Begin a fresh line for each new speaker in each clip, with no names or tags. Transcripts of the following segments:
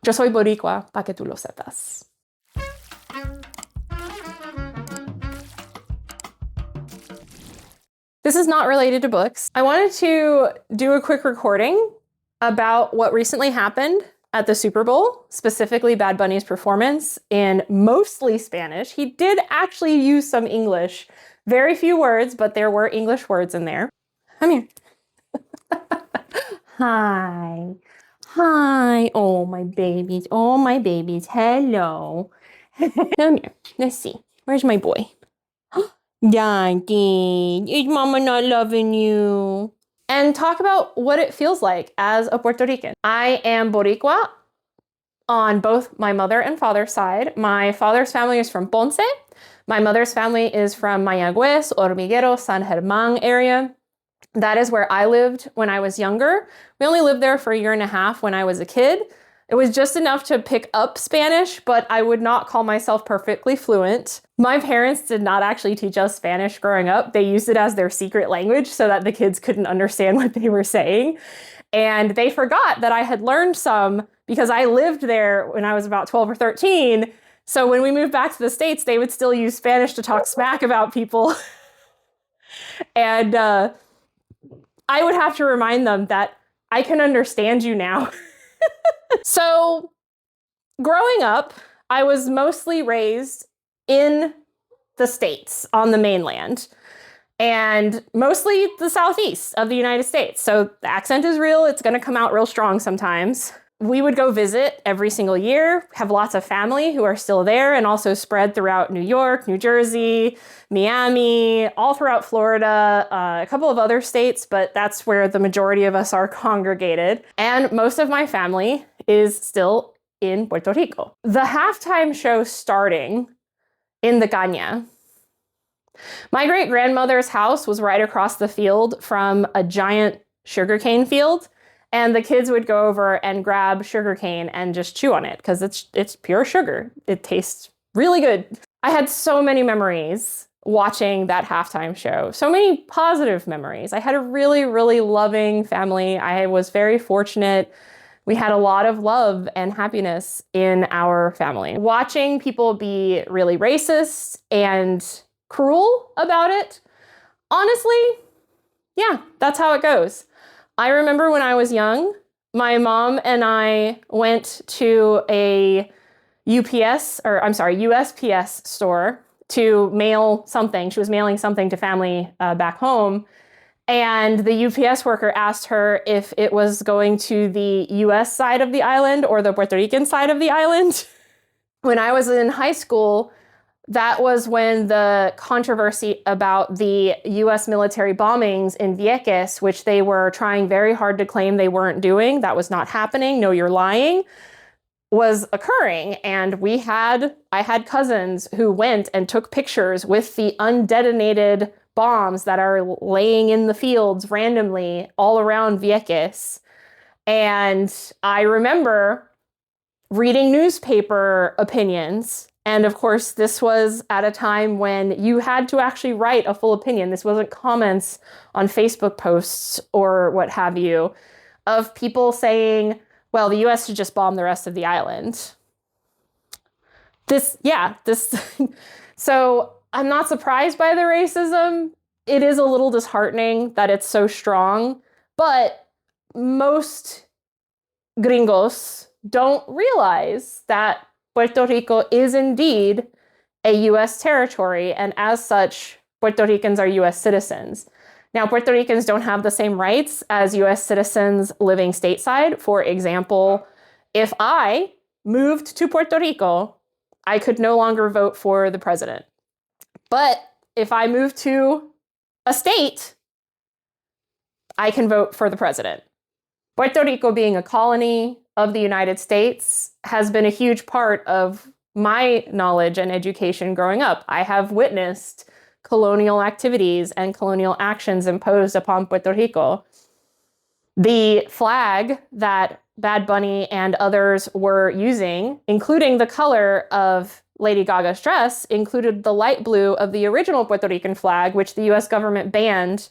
Yo soy Boricua, pa' que tú lo sepas. This is not related to books. I wanted to do a quick recording about what recently happened at the Super Bowl, specifically Bad Bunny's performance in mostly Spanish. He did actually use some English. Very few words, but there were English words in there. Come here. Hi. Hi. Oh, my babies. Oh, my babies. Hello. Come here. Let's see. Where's my boy? Yankee, is mama not loving you? And talk about what it feels like as a Puerto Rican. I am Boricua on both my mother and father's side. My father's family is from Ponce. My mother's family is from Mayagüez, Hormiguero, San Germán area. That is where I lived when I was younger. We only lived there for a year and a half when I was a kid. It was just enough to pick up Spanish, but I would not call myself perfectly fluent. My parents did not actually teach us Spanish growing up. They used it as their secret language so that the kids couldn't understand what they were saying. And they forgot that I had learned some because I lived there when I was about 12 or 13. So when we moved back to the States, they would still use Spanish to talk smack about people. And I would have to remind them that I can understand you now. So growing up, I was mostly raised in the States on the mainland and mostly the southeast of the United States. So the accent is real. It's going to come out real strong sometimes. We would go visit every single year, have lots of family who are still there and also spread throughout New York, New Jersey, Miami, all throughout Florida, a couple of other states, but that's where the majority of us are congregated. And most of my family is still in Puerto Rico. The halftime show starting in the Caña. My great-grandmother's house was right across the field from a giant sugarcane field. And the kids would go over and grab sugarcane and just chew on it because it's pure sugar. It tastes really good. I had so many memories watching that halftime show. So many positive memories. I had a really, really loving family. I was very fortunate. We had a lot of love and happiness in our family. Watching people be really racist and cruel about it, honestly, yeah, that's how it goes. I remember when I was young, my mom and I went to a USPS store to mail something. She was mailing something to family back home. And the UPS worker asked her if it was going to the US side of the island or the Puerto Rican side of the island. When I was in high school, that was when the controversy about the US military bombings in Vieques, which they were trying very hard to claim they weren't doing, that was not happening, no, you're lying, was occurring. And I had cousins who went and took pictures with the undetonated bombs that are laying in the fields randomly all around Vieques. And I remember reading newspaper opinions. And of course, this was at a time when you had to actually write a full opinion. This wasn't comments on Facebook posts or what have you, of people saying, well, the US should just bomb the rest of the island. So I'm not surprised by the racism. It is a little disheartening that it's so strong, but most gringos don't realize that Puerto Rico is indeed a US territory, and as such, Puerto Ricans are US citizens. Now, Puerto Ricans don't have the same rights as US citizens living stateside. For example, if I moved to Puerto Rico, I could no longer vote for the president. But if I moved to a state, I can vote for the president. Puerto Rico, being a colony of the United States, has been a huge part of my knowledge and education growing up. I have witnessed colonial activities and colonial actions imposed upon Puerto Rico. The flag that Bad Bunny and others were using, including the color of Lady Gaga's dress, included the light blue of the original Puerto Rican flag, which the US government banned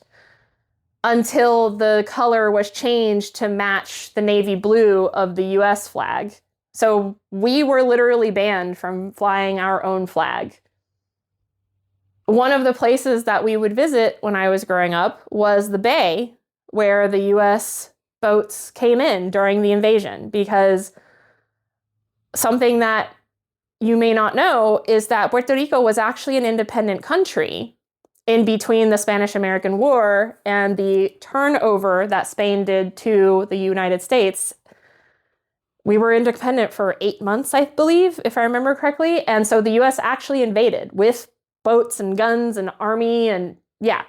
until the color was changed to match the navy blue of the US flag. So we were literally banned from flying our own flag. One of the places that we would visit when I was growing up was the bay where the US boats came in during the invasion, because something that you may not know is that Puerto Rico was actually an independent country in between the Spanish-American War and the turnover that Spain did to the United States. We were independent for 8 months, I believe, if I remember correctly. And so the US actually invaded with boats and guns and army, and yeah,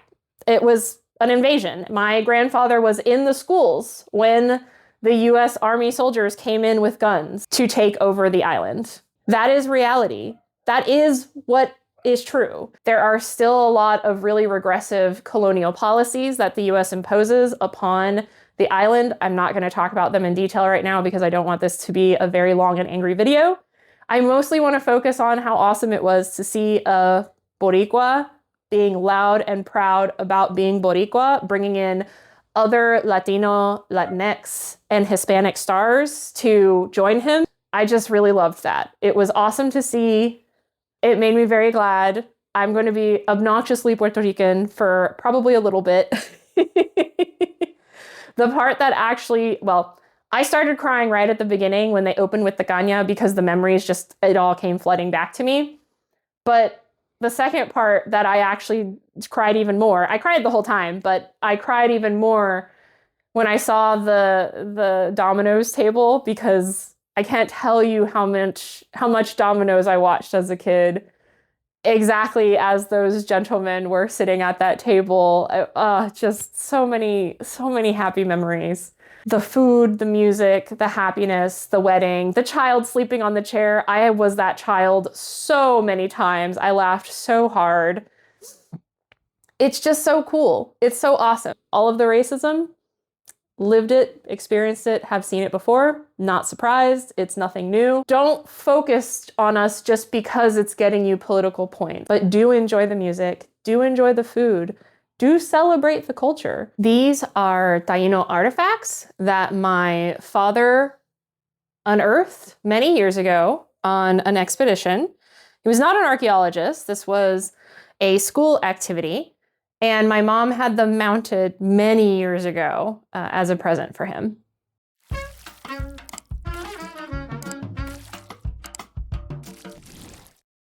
it was an invasion. My grandfather was in the schools when the US Army soldiers came in with guns to take over the island. That is reality. That is what is true. There are still a lot of really regressive colonial policies that the US imposes upon the island. I'm not going to talk about them in detail right now because I don't want this to be a very long and angry video. I mostly want to focus on how awesome it was to see a Boricua being loud and proud about being Boricua, bringing in other Latino, Latinx, and Hispanic stars to join him. I just really loved that. It was awesome to see. It made me very glad. I'm going to be obnoxiously Puerto Rican for probably a little bit. The part that actually, well, I started crying right at the beginning when they opened with the caña because the memories just, it all came flooding back to me. But the second part that I actually cried even more, I cried the whole time, but I cried even more when I saw the Domino's table, because I can't tell you how much Domino's I watched as a kid. Exactly as those gentlemen were sitting at that table. Just so many happy memories. The food, the music, the happiness, the wedding, the child sleeping on the chair. I was that child so many times. I laughed so hard. It's just so cool. It's so awesome. All of the racism, lived it, experienced it, have seen it before, not surprised, it's nothing new. Don't focus on us just because it's getting you political points, but do enjoy the music, do enjoy the food, do celebrate the culture. These are Taíno artifacts that my father unearthed many years ago on an expedition. He was not an archaeologist, this was a school activity. And my mom had them mounted many years ago as a present for him.